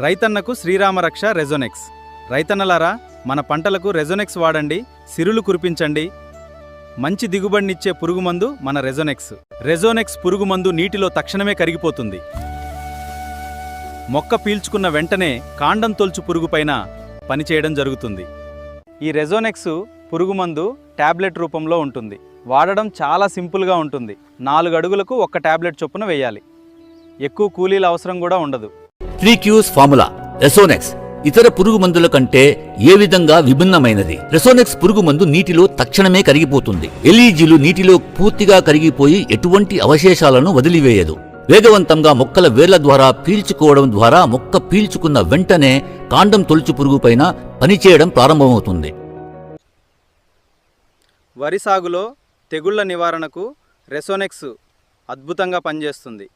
రైతన్నకు శ్రీరామరక్ష రెజోనెక్స్. రైతన్నలారా, మన పంటలకు రెజోనెక్స్ వాడండి, సిరులు కురిపించండి. మంచి దిగుబడినిచ్చే పురుగుమందు మన రెజోనెక్స్. రెజోనెక్స్ పురుగుమందు నీటిలో తక్షణమే కరిగిపోతుంది. మొక్క పీల్చుకున్న వెంటనే కాండం తొలుచు పురుగుపైన పనిచేయడం జరుగుతుంది. ఈ రెజోనెక్స్ పురుగుమందు టాబ్లెట్ రూపంలో ఉంటుంది. వాడడం చాలా సింపుల్గా ఉంటుంది. 4 అడుగులకు 1 టాబ్లెట్ చొప్పున వేయాలి. ఎక్కువ కూలీల అవసరం కూడా ఉండదు. 3Q's ఫార్ములా రెసోనెక్స్ ఇతర పురుగు మందుల కంటే ఏ విధంగా విభిన్నమైనది? రెసోనెక్స్ పురుగు మందు నీటిలో తక్షణమే కరిగిపోతుంది. ఎలీజీలు నీటిలో పూర్తిగా కరిగిపోయి ఎటువంటి అవశేషాలను వదిలివేయదు. వేగవంతంగా మొక్కల వేర్ల ద్వారా పీల్చుకోవడం ద్వారా మొక్క పీల్చుకున్న వెంటనే కాండం తొలుచు పురుగుపైన పనిచేయడం ప్రారంభమవుతుంది. వరి సాగులో తెగుళ్ల నివారణకు రెసోనెక్స్ అద్భుతంగా పనిచేస్తుంది.